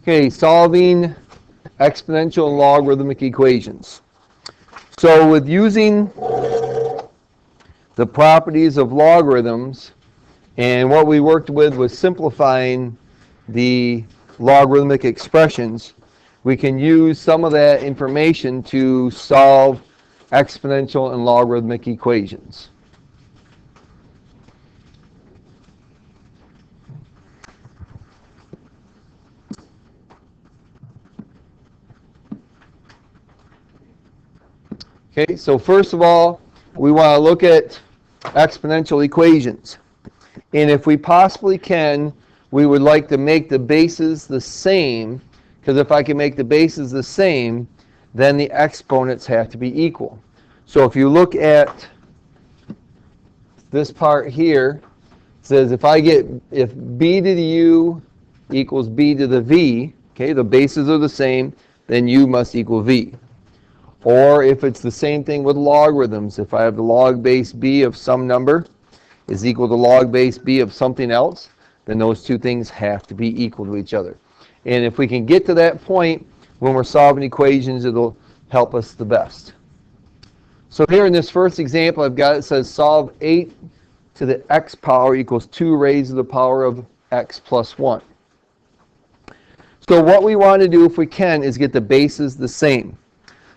Okay, solving exponential and logarithmic equations. So with using the properties of logarithms, and what we worked with was simplifying the logarithmic expressions, we can use some of that information to solve exponential and logarithmic equations. Okay, so first of all, we want to look at exponential equations. And if we possibly can, we would like to make the bases the same, because if I can make the bases the same, then the exponents have to be equal. So if you look at this part here, it says if b to the u equals b to the v, okay, the bases are the same, then u must equal v. Or if it's the same thing with logarithms, if I have the log base b of some number is equal to log base b of something else, then those two things have to be equal to each other. And if we can get to that point when we're solving equations, it'll help us the best. So here in this first example, I've got it says solve 8 to the x power equals 2 raised to the power of x plus 1. So what we want to do, if we can, is get the bases the same.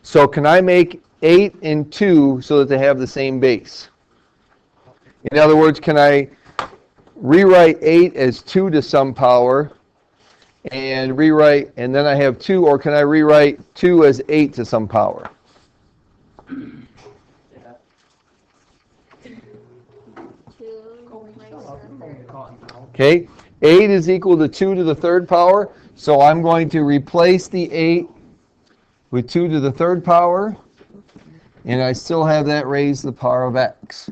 So can I make 8 and 2 so that they have the same base? In other words, can I rewrite 8 as 2 to some power and then I have 2, or can I rewrite 2 as 8 to some power? Okay, 8 is equal to 2 to the third power, so I'm going to replace the 8 with 2 to the third power, and I still have that raised to the power of x.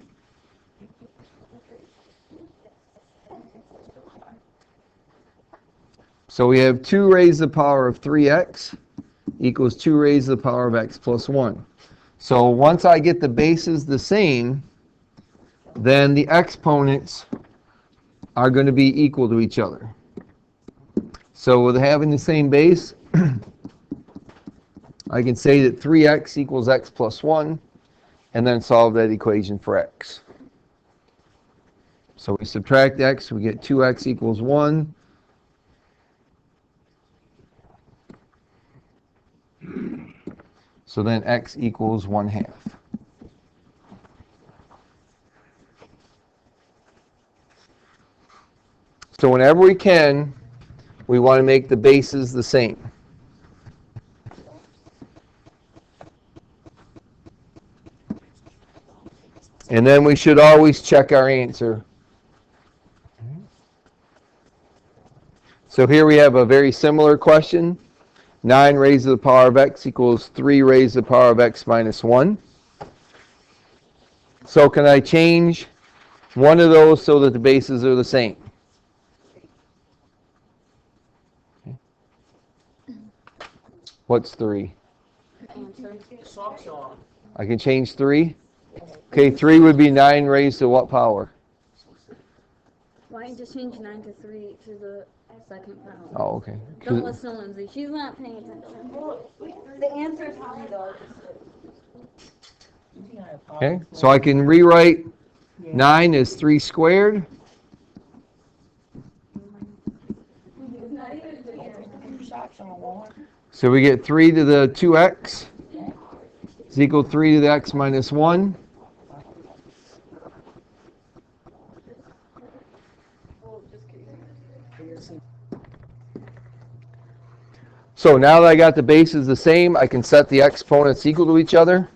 So we have 2 raised to the power of 3x equals 2 raised to the power of x plus 1. So once I get the bases the same, then the exponents are going to be equal to each other. So with having the same base, I can say that 3x equals x plus 1, and then solve that equation for x. So we subtract x, we get 2x equals 1. So then x equals 1/2. So whenever we can, we want to make the bases the same. And then we should always check our answer. So here we have a very similar question. 9 raised to the power of x equals 3 raised to the power of x minus 1. So can I change one of those so that the bases are the same? What's 3? I can change 3? Okay, 3 would be 9 raised to what power? Why don't you just change 9 to 3 to the second power? Oh, okay. Don't listen to Lindsay. She's not paying attention. The answer is how though. Okay, so I can rewrite 9 as 3 squared. So we get 3 to the 2x is equal to 3 to the x minus 1. So now that I got the bases the same, I can set the exponents equal to each other.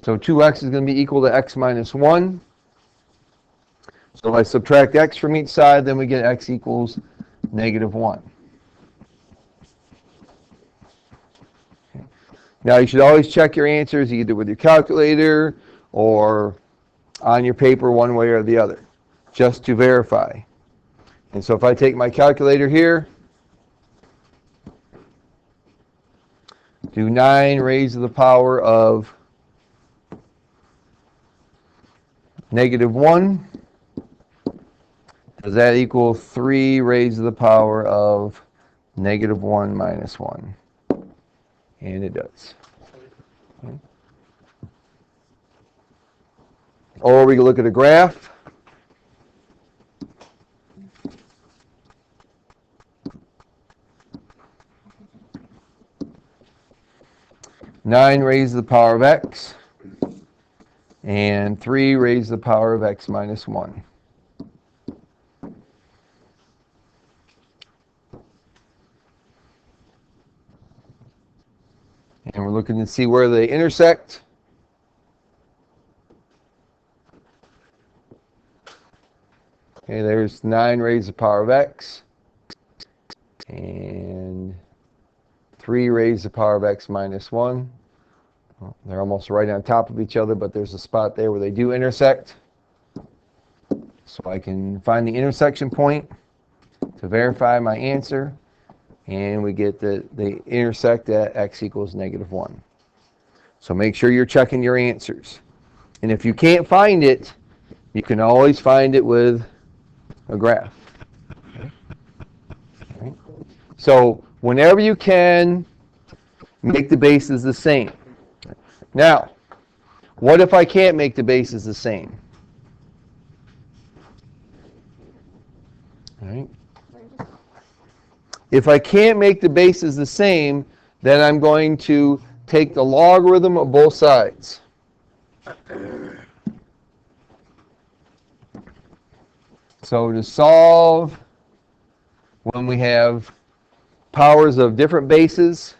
So 2x is going to be equal to x minus 1. So if I subtract x from each side, then we get x equals -1. Okay. Now you should always check your answers either with your calculator or on your paper, one way or the other, just to verify. And so if I take my calculator here, do 9 raised to the power of -1 Does that equal 3 raised to the power of negative 1 minus 1? And it does. Okay. Or we can look at a graph. Nine raised to the power of x, and 3 raised to the power of x minus 1. And we're looking to see where they intersect. Okay, there's 9 raised to the power of x, and 3 raised to the power of x minus 1. Well, they're almost right on top of each other, but there's a spot there where they do intersect. So I can find the intersection point to verify my answer, and we get that they intersect at x equals negative 1. So make sure you're checking your answers. And if you can't find it, you can always find it with a graph. Okay. So whenever you can, make the bases the same. Now, what if I can't make the bases the same? All right. If I can't make the bases the same, then I'm going to take the logarithm of both sides. So to solve when we have powers of different bases,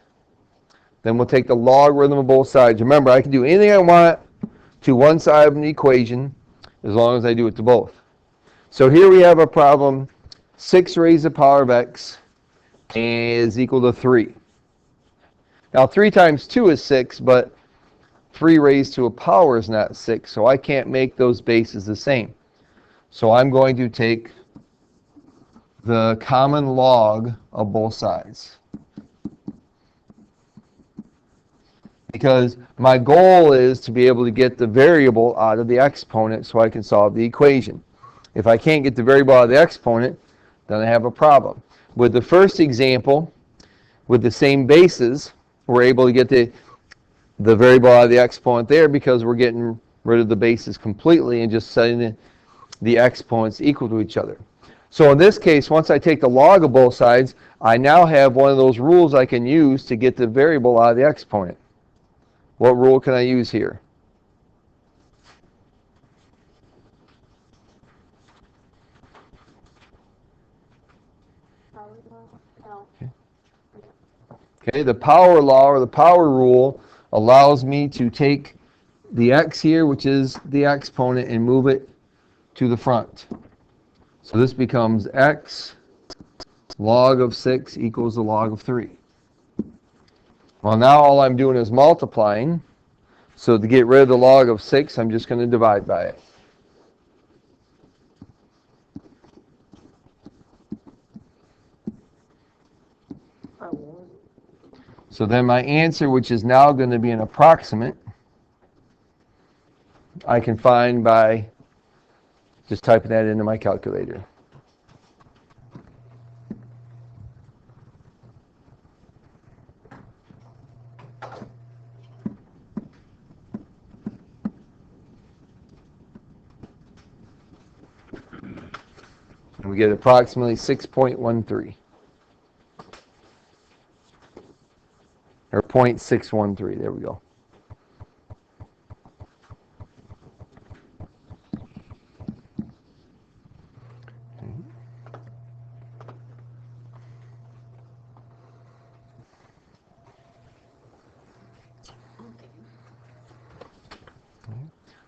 then we'll take the logarithm of both sides. Remember, I can do anything I want to one side of an equation as long as I do it to both. So here we have a problem, 6 raised to the power of x is equal to 3. Now 3 times 2 is 6, but 3 raised to a power is not 6, so I can't make those bases the same. So I'm going to take the common log of both sides. Because my goal is to be able to get the variable out of the exponent so I can solve the equation. If I can't get the variable out of the exponent, then I have a problem. With the first example, with the same bases, we're able to get the variable out of the exponent there because we're getting rid of the bases completely and just setting the exponents equal to each other. So in this case, once I take the log of both sides, I now have one of those rules I can use to get the variable out of the exponent. What rule can I use here? Okay, the power law or the power rule allows me to take the x here, which is the exponent, and move it to the front. So this becomes x log of 6 equals the log of 3. Well, now all I'm doing is multiplying. So to get rid of the log of 6, I'm just going to divide by it. So then my answer, which is now going to be an approximate, I can find by just typing that into my calculator. And we get approximately 6.13. Or 0.613, there we go.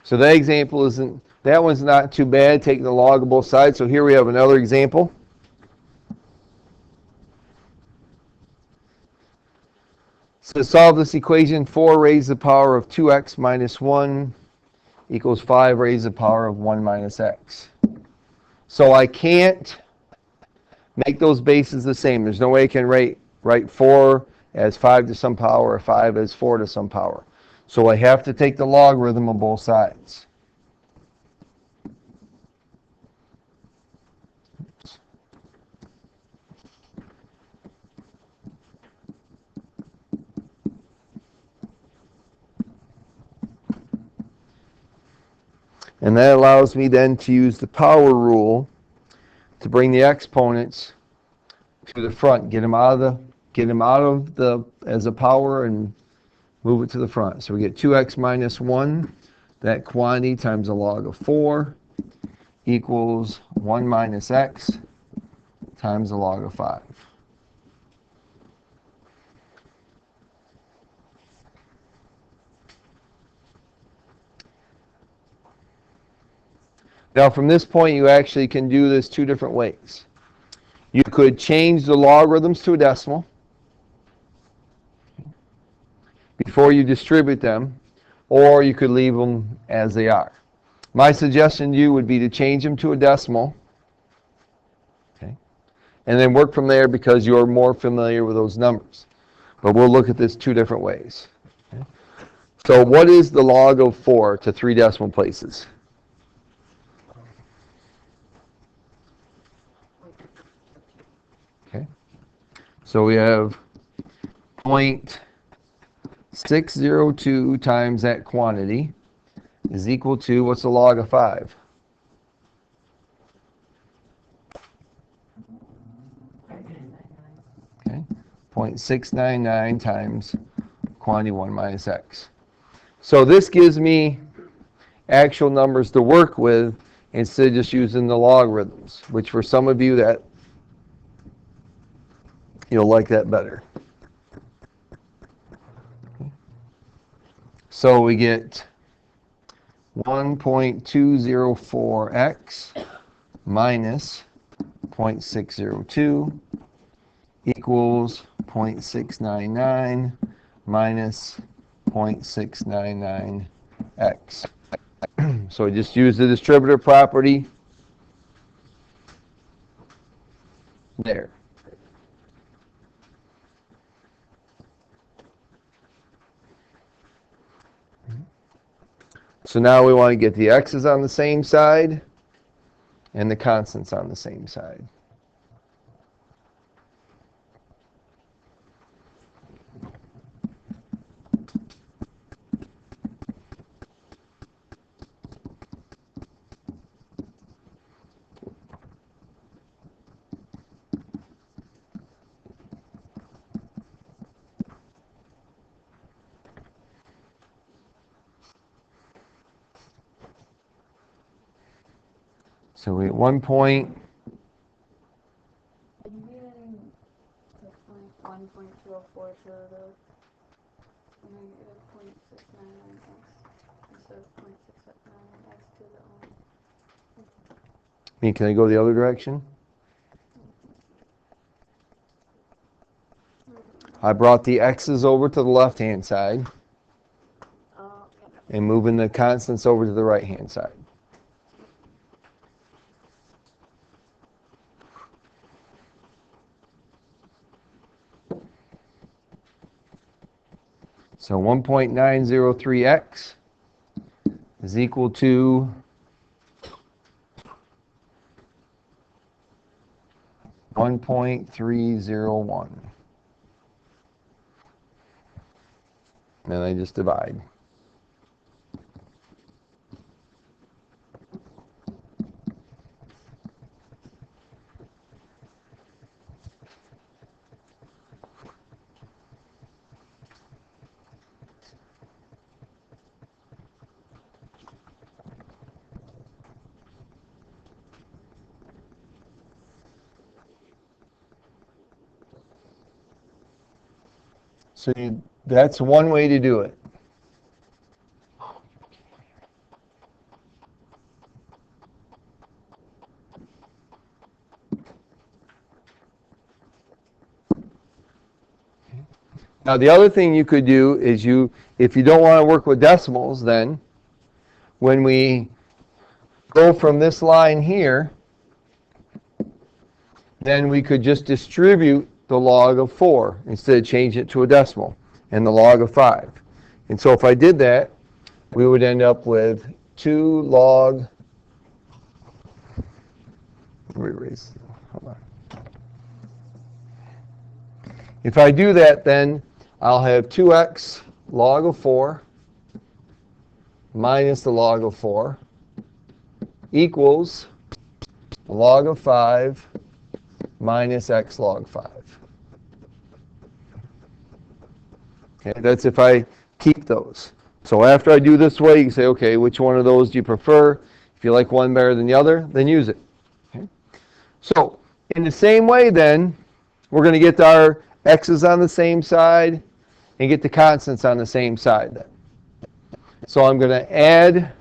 So that example isn't, that one's not too bad, taking the log of both sides. So here we have another example. So to solve this equation, 4 raised to the power of 2x minus 1 equals 5 raised to the power of 1 minus x. So I can't make those bases the same. There's no way I can write 4 as 5 to some power or 5 as 4 to some power. So I have to take the logarithm of both sides. And that allows me then to use the power rule to bring the exponents to the front, get them out of the as a power and move it to the front. So we get 2x minus 1, that quantity times the log of 4 equals 1 minus x times the log of 5. Now from this point you actually can do this two different ways. You could change the logarithms to a decimal before you distribute them, or you could leave them as they are. My suggestion to you would be to change them to a decimal, okay, and then work from there because you're more familiar with those numbers. But we'll look at this two different ways. Okay. So what is the log of 4 to 3 decimal places? Okay. So we have 0.602 times that quantity is equal to, what's the log of 5? Okay. 0.699 times quantity 1 minus x. So this gives me actual numbers to work with instead of just using the logarithms, which for some of you that you'll like that better. So we get 1.204x minus 0.602 equals 0.699 minus 0.699x. So I just use the distributive property there. So now we want to get the x's on the same side and the constants on the same side. So we at 1 point. Are you getting the 1.204 to the negative 0.699x instead of 0.699x to the Can I go the other direction? I brought the x's over to the left-hand side and moving the constants over to the right-hand side. So 1.903x is equal to 1.301. And then I just divide. So that's one way to do it. Now the other thing you could do is if you don't want to work with decimals, then when we go from this line here, then we could just distribute the log of 4 instead of change it to a decimal, and the log of 5. And so if I did that, we would end up with 2 log, erase, hold on. If I do that, then I'll have 2x log of 4 minus the log of 4 equals log of 5 minus x log 5. Okay, that's if I keep those. So after I do this way, you can say, okay, which one of those do you prefer? If you like one better than the other, then use it. Okay? So in the same way then, we're going to get our x's on the same side and get the constants on the same side then. So I'm going to add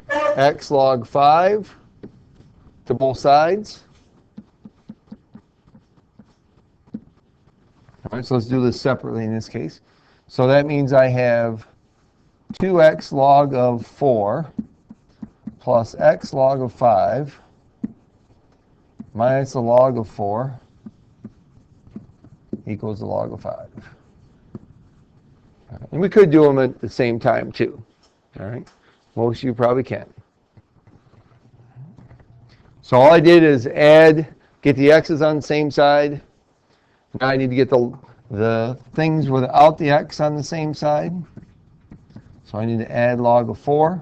x log 5 to both sides. All right, so let's do this separately in this case. So that means I have 2x log of 4 plus x log of 5 minus the log of 4 equals the log of 5. And we could do them at the same time too. All right, most of you probably can. So all I did is get the x's on the same side. Now I need to get the things without the x on the same side. So I need to add log of 4.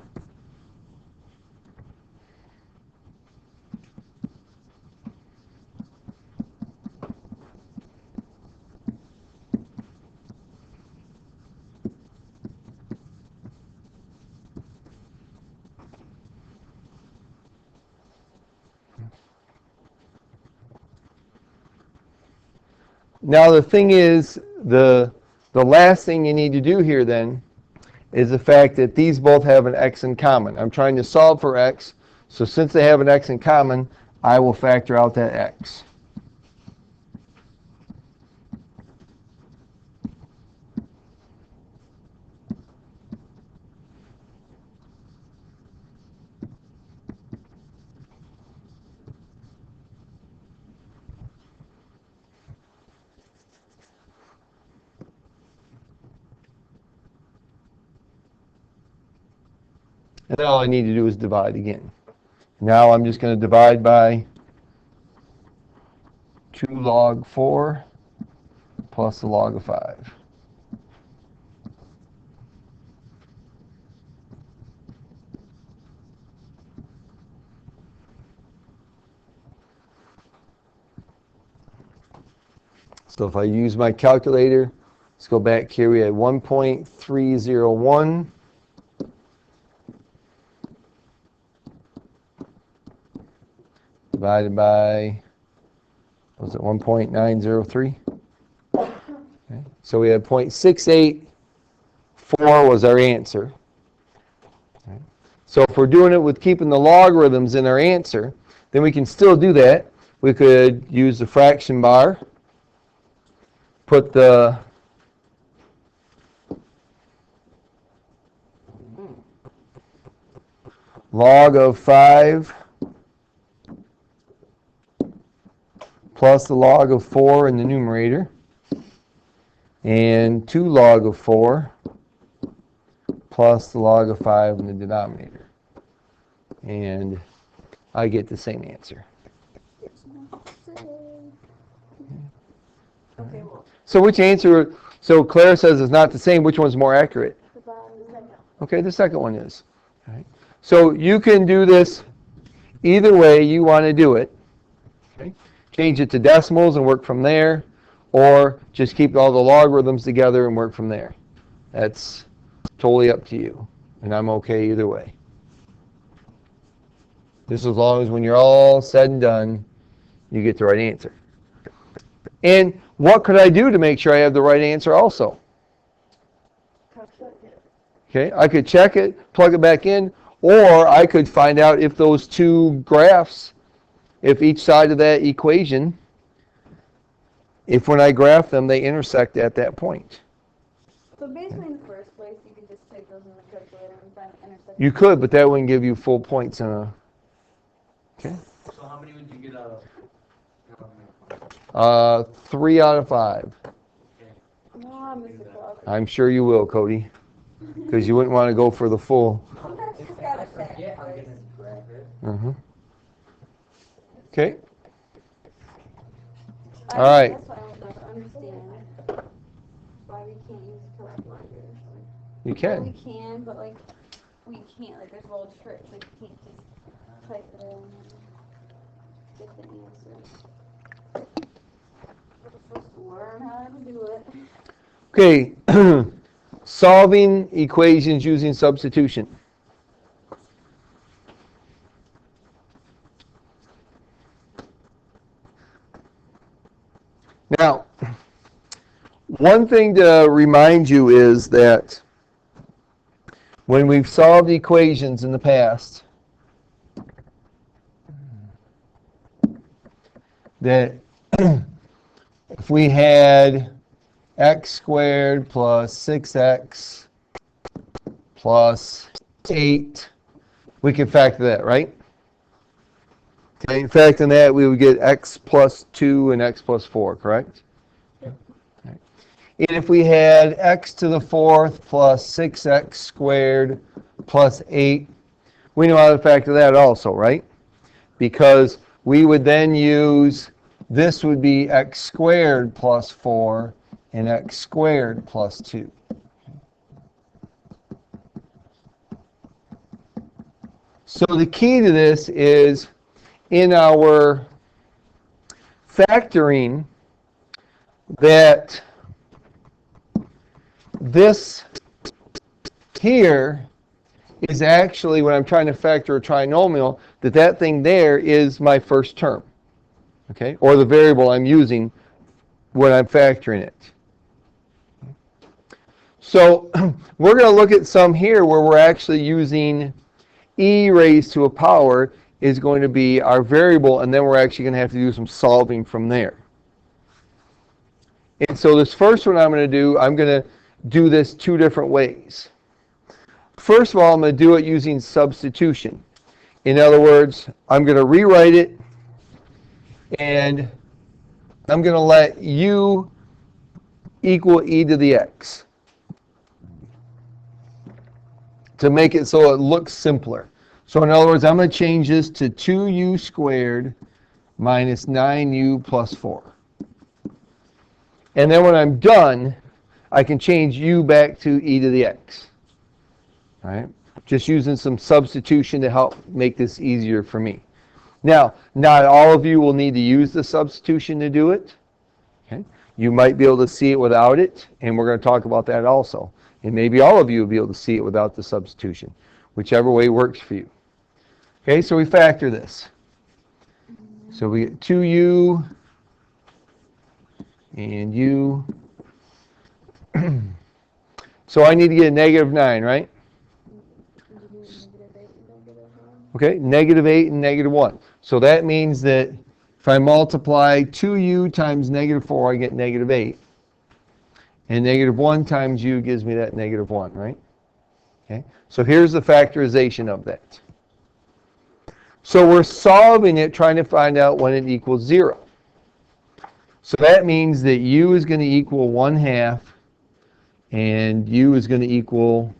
Now the thing is, the last thing you need to do here then is the fact that these both have an x in common. I'm trying to solve for x, so since they have an x in common, I will factor out that x. And then all I need to do is divide again. Now I'm just going to divide by 2 log 4 plus the log of 5. So if I use my calculator, let's go back here. We had 1.301 divided by, was it 1.903? Okay. So we had 0.684 was our answer. Okay. So if we're doing it with keeping the logarithms in our answer, then we can still do that. We could use the fraction bar, put the log of 5 plus the log of 4 in the numerator, and 2 log of 4 plus the log of 5 in the denominator. And I get the same answer. Okay, well, So which answer, so Claire says it's not the same, which one's more accurate? the bottom second. Okay, the second one is. All right. So you can do this either way you want to do it. Okay. Change it to decimals and work from there, or just keep all the logarithms together and work from there. That's totally up to you, and I'm okay either way. Just as long as when you're all said and done, you get the right answer. And what could I do to make sure I have the right answer also? Okay, I could check it, plug it back in, or I could find out if those two graphs, if each side of that equation, if when I graph them, they intersect at that point. So basically in the first place, you could just take those in the calculator and find the intersection. You could, but that wouldn't give you full points in a. Okay. So how many would you get out of? 3 out of 5. No, I missed the clock. I'm sure you will, Cody, because you wouldn't want to go for the full. Just gotta say. Yeah, I'm gonna grab it. Okay. All right. That's why I would never understand why we can't use calculator. You Well, we can. can, but like we can't, like, there's little tricks, like, you can't just type it in and get the answer. We're supposed to learn how to do it. Okay, solving equations using substitution. Now, one thing to remind you is that when we've solved equations in the past, that if we had x squared plus 6x plus 8, we could factor that, right? Okay, in factoring that, we would get x plus 2 and x plus 4, correct? Yep. Okay. And if we had x to the 4th plus 6x squared plus 8, we know how to factor that also, right? Because we would then use, this would be x squared plus 4 and x squared plus 2. So the key to this is in our factoring that this here is actually, when I'm trying to factor a trinomial, that thing there is my first term, okay, or the variable I'm using when I'm factoring it. So we're going to look at some here where we're actually using e raised to a power is going to be our variable, and then we're actually going to have to do some solving from there. And so this first one I'm going to do this two different ways. First of all, I'm going to do it using substitution. In other words, I'm going to rewrite it, and I'm going to let u equal e to the x to make it so it looks simpler. So in other words, I'm going to change this to 2u squared minus 9u plus 4. And then when I'm done, I can change u back to e to the x. All right? Just using some substitution to help make this easier for me. Now, not all of you will need to use the substitution to do it. Okay? You might be able to see it without it, and we're going to talk about that also. And maybe all of you will be able to see it without the substitution, whichever way works for you. Okay, so we factor this. So we get 2u and u. So I need to get a negative 9, right? Okay, negative 8 and negative 1. So that means that if I multiply 2u times negative 4, I get negative 8. And negative 1 times u gives me that negative 1, right? Okay, so here's the factorization of that. So we're solving it, trying to find out when it equals 0. So that means that u is going to equal 1/2, and u is going to equal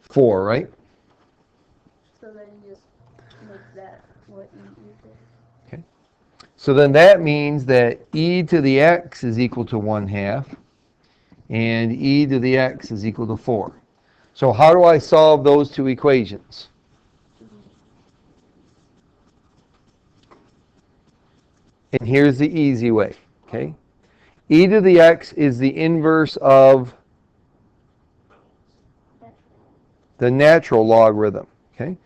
4, right? So then you just make that what e equals. Okay. So then that means that e to the x is equal to 1/2, and e to the x is equal to 4. So how do I solve those two equations? And here's the easy way, okay? E to the x is the inverse of the natural logarithm, okay?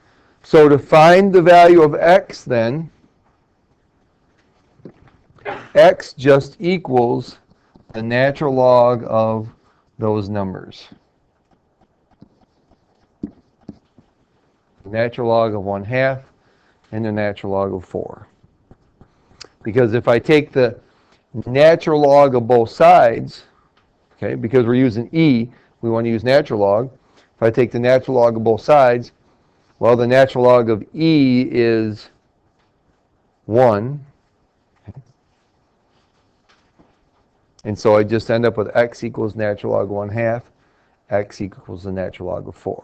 So to find the value of x then, x just equals the natural log of those numbers. The natural log of 1/2 and the natural log of 4. Because if I take the natural log of both sides, okay, because we're using e, we want to use natural log. If I take the natural log of both sides, well, the natural log of e is 1. Okay. And so I just end up with x equals natural log of 1/2, x equals the natural log of 4.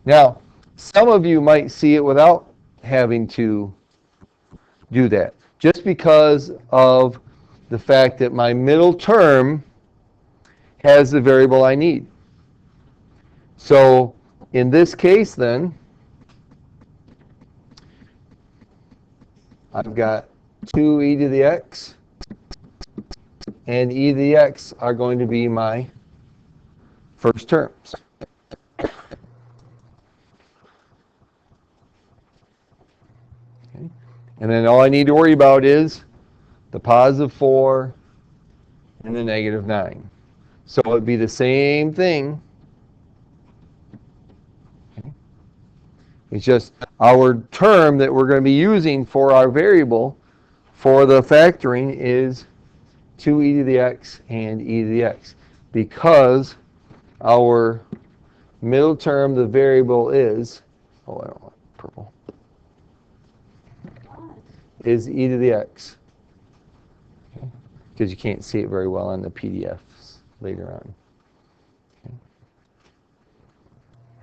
Now, some of you might see it without having to do that. just because of the fact that my middle term has the variable I need. So in this case then, I've got 2e to the x, and e to the x are going to be my first terms. Okay. And then all I need to worry about is the positive 4 and the negative 9. So it would be the same thing. Okay. It's just our term that we're going to be using for our variable for the factoring is 2e to the x and e to the x, because our middle term, the variable is, oh, I don't want purple, is e to the x. Because you can't see it very well on the PDFs later on. Okay.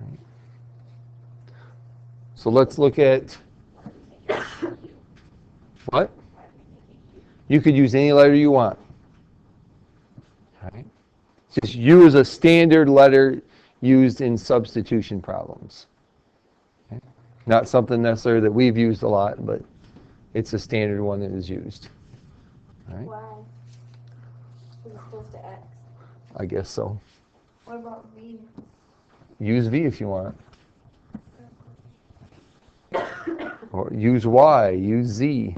Right. So let's look at what? You could use any letter you want. Right. Just use a standard letter used in substitution problems. Okay. Not something necessarily that we've used a lot, but it's a standard one that is used. All right. Wow. As opposed to X. I guess so. What about V? Use V if you want. Or use Y, use Z.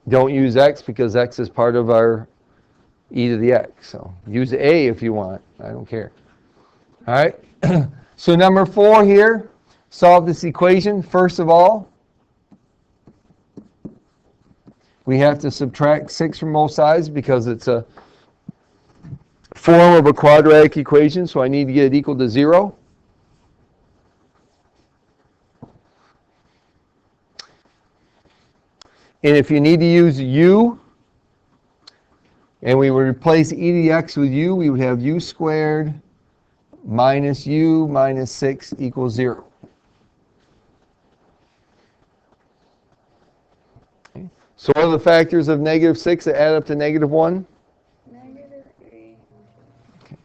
Don't use X because X is part of our e to the x. So use A if you want. I don't care. All right. So number 4 here, solve this equation. First of all, we have to subtract 6 from both sides because it's a form of a quadratic equation, so I need to get it equal to 0. And if you need to use u, and we would replace e to the x with u, we would have u squared minus u minus 6 equals 0. Okay. So what are the factors of negative 6 that add up to negative 1? Negative 3. Okay.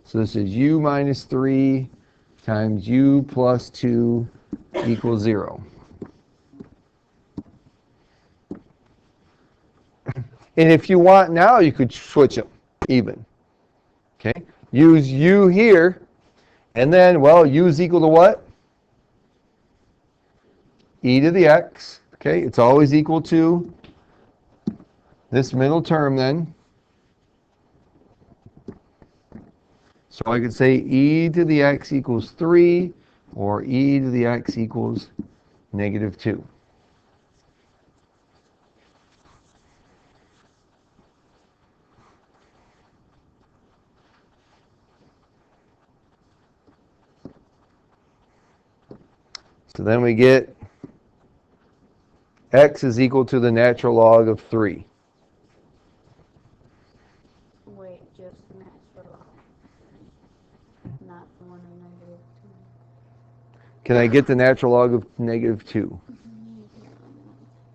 So this is u minus 3 times u plus 2 equals 0. And if you want now, you could switch them even. Okay? Use u here, and then, well, u is equal to what? E to the x. Okay? It's always equal to this middle term then. So I could say e to the x equals 3, or e to the x equals negative 2. So then we get x is equal to the natural log of 3. Wait, just natural. Not the one of negative 2. Can I get the natural log of negative 2?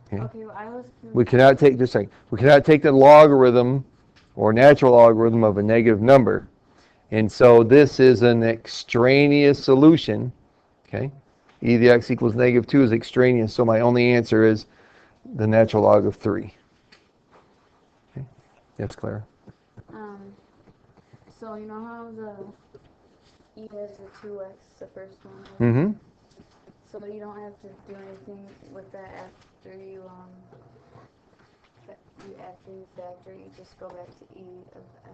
Okay. Okay, well, I was curious. We cannot take this thing. We cannot take the logarithm or natural logarithm of a negative number. And so this is an extraneous solution. Okay? E to the x equals negative 2 is extraneous, so my only answer is the natural log of 3. Okay? Yes, Clara? So you know how the E has the 2x, the first one? Mm-hmm. So you don't have to do anything with that after you factor, you just go back to E of x.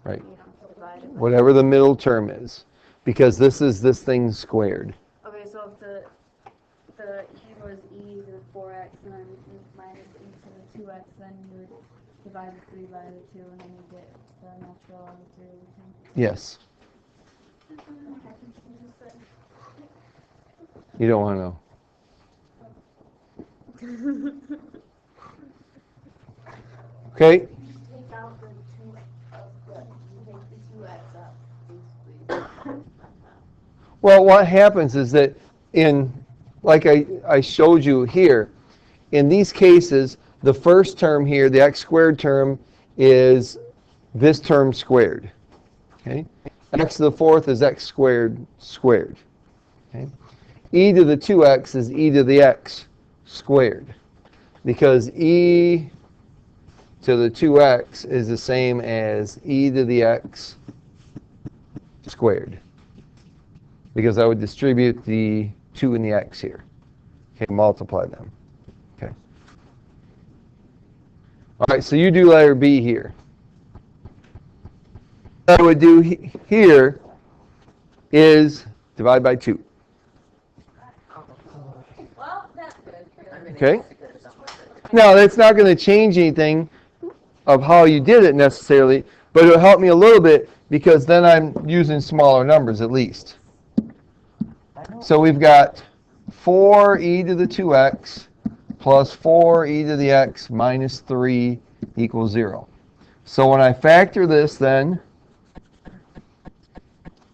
Right. You don't divide it. Whatever the middle term is, because this is this thing squared. Okay, so if the E was E to the 4x and then minus E to the 2x, then you would divide the 3 by the 2 and then you get the natural log of 3. Yes. You don't want to know. Okay. Take out the 2x out, basically. Well, what happens is that like I showed you here, in these cases, the first term here, the x squared term, is this term squared. Okay? X to the fourth is x squared squared. Okay? E to the 2x is e to the x squared. Because e to the 2x is the same as e to the x squared. Because I would distribute the 2 and the x here. Okay, multiply them. Okay. All right, so you do letter B here. What I would do here is divide by 2. Well, that's good. Okay? Now, that's not going to change anything of how you did it necessarily, but it'll help me a little bit because then I'm using smaller numbers at least. So we've got 4e to the 2x plus 4e to the x minus 3 equals 0. So when I factor this then,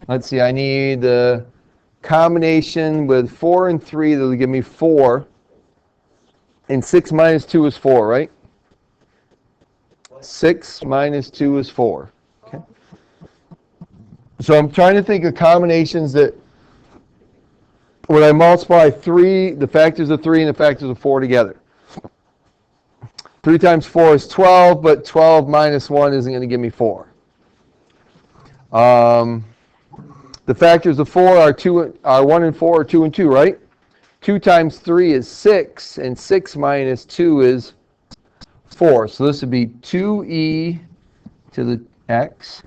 let's see, I need the combination with 4 and 3 that will give me 4. And 6 minus 2 is 4, right? 6 minus 2 is 4. Okay. So I'm trying to think of combinations that when I multiply 3, the factors of 3 and the factors of 4 together. 3 times 4 is 12, but 12 minus 1 isn't going to give me 4. The factors of 4 are 1 and 4 are 2 and 2, right? 2 times 3 is 6, and 6 minus 2 is 4. So this would be 2e to the x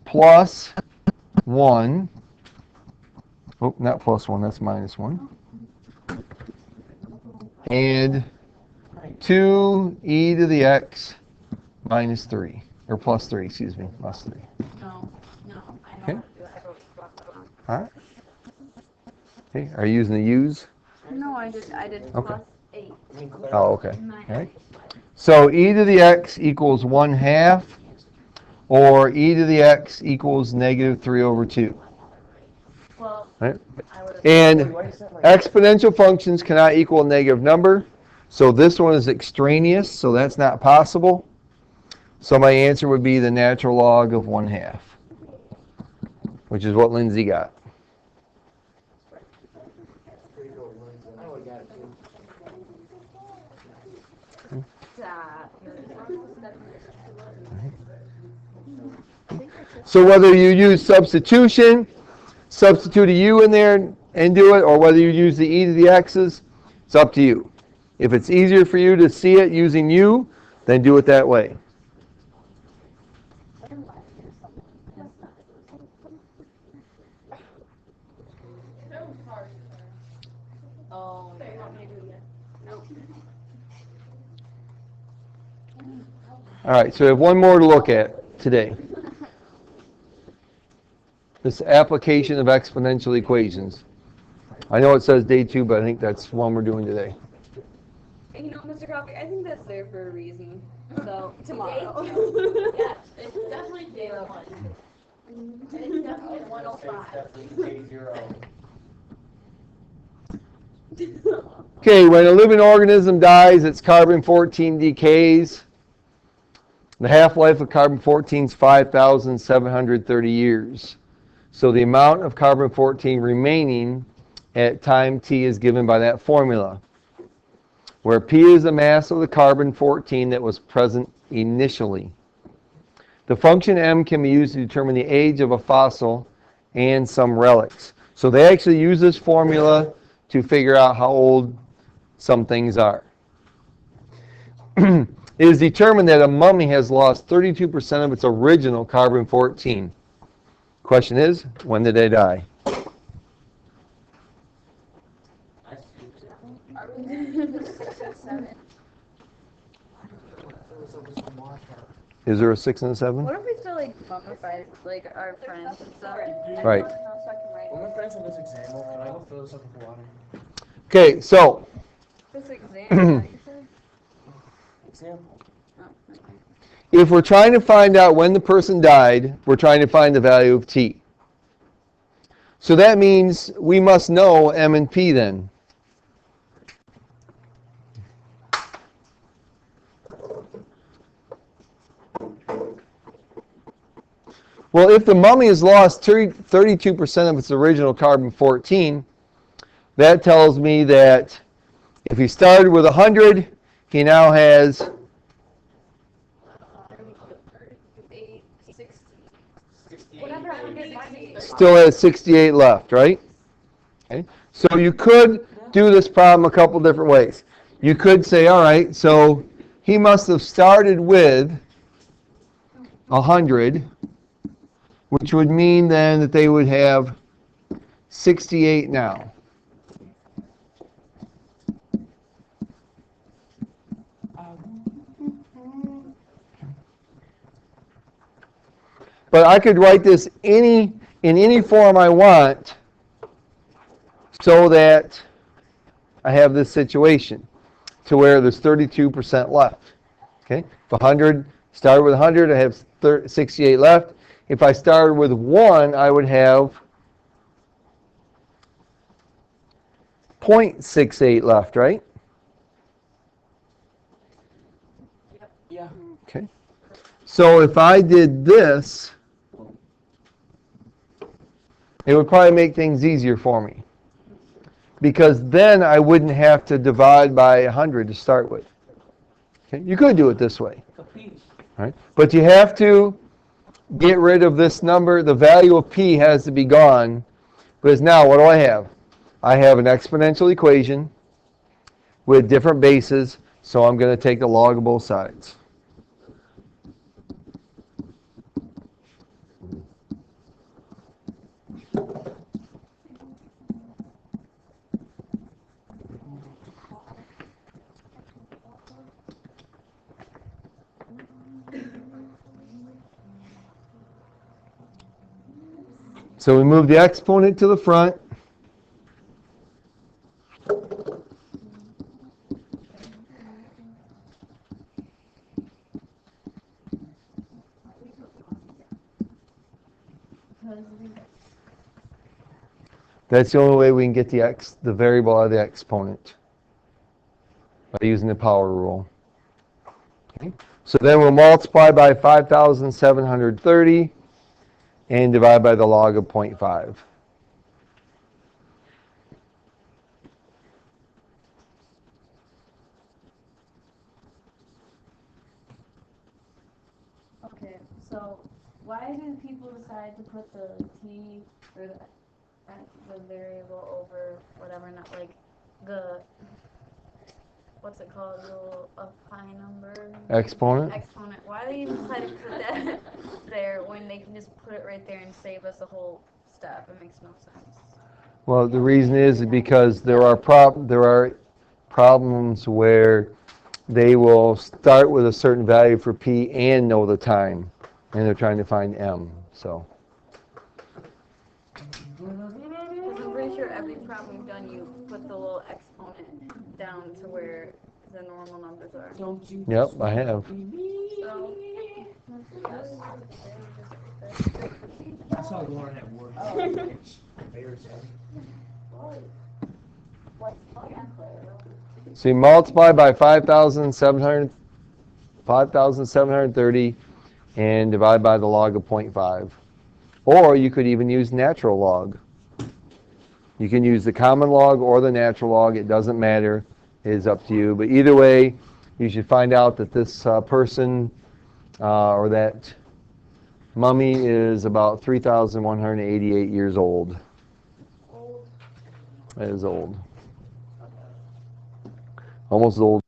plus 1. Oh, not plus 1, that's minus 1. And 2e to the x minus 3. Or plus 3, excuse me, plus 3. No, I Okay. don't do it. All right. Okay, are you using the u's? No, I did Okay. plus 8. Oh, okay. All right. So e to the x equals 1/2, or e to the x equals negative 3 over 2. Well, Right? I would have. And exponential functions cannot equal a negative number. So this one is extraneous, so that's not possible. So my answer would be the natural log of 1/2, which is what Lindsay got. So whether you use substitution, substitute a u in there and do it, or whether you use the e to the x's, it's up to you. If it's easier for you to see it using u, then do it that way. Oh, they want me to do that. Nope. All right, so we have one more to look at today. This application of exponential equations. I know it says day 2, but I think that's one we're doing today. You know, Mr. Coffee, I think that's there for a reason. So, tomorrow. Yeah, it's definitely day 1. It's definitely 105. Definitely day 0. Okay, when a living organism dies, its carbon-14 decays. The half-life of carbon-14 is 5,730 years. So the amount of carbon-14 remaining at time t is given by that formula, where P is the mass of the carbon-14 that was present initially. The function m can be used to determine the age of a fossil and some relics. So they actually use this formula to figure out how old some things are. It is determined that a mummy has lost 32% of its original carbon-14. Question is, when did they die? Is there a 6 and a 7? What if we still like mummified like our friends and stuff? Right. When my friends have this example, can I go fill this up with water? Okay, so This exam. Example. if we're trying to find out when the person died, we're trying to find the value of t. So that means we must know M and P then. Well, if the mummy has lost 32% of its original carbon-14, that tells me that if he started with 100, he now has 38, 60. Whatever I get, still has 68 left, right? Okay. So you could do this problem a couple different ways. You could say, all right, so he must have started with 100, which would mean then that they would have 68 now. But I could write this in any form I want so that I have this situation to where there's 32% left. Okay? If 100, started with 100, I have 68 left. If I started with 1, I would have 0.68 left, right? Yeah. Okay. So if I did this, it would probably make things easier for me. Because then I wouldn't have to divide by 100 to start with. Okay? You could do it this way. Right? But you have to get rid of this number. The value of P has to be gone. Because now what do I have? I have an exponential equation with different bases, so I'm going to take the log of both sides. So we move the exponent to the front. That's the only way we can get the variable out of the exponent, by using the power rule. Okay. So then we'll multiply by 5,730 and divide by the log of 0.5. Okay, so why do people decide to put the t or the variable over whatever, not like the, what's it called, a pi number? Exponent? Exponent. Why do you decide to put that there when they can just put it right there and save us a whole step? It makes no sense. Well, the reason is because there are problems where they will start with a certain value for P and know the time, and they're trying to find M. So. Because I'm pretty sure every problem we've done, you put the little exponent down to where the normal numbers are. Yep, I have. So, That's how Lauren at work. Embarrassing. So you multiply by 5,730 and divide by the log of 0.5. Or you could even use natural log. You can use the common log or the natural log. It doesn't matter. It is up to you. But either way, you should find out that this person or that mummy is about 3,188 years old. That is old. Almost as old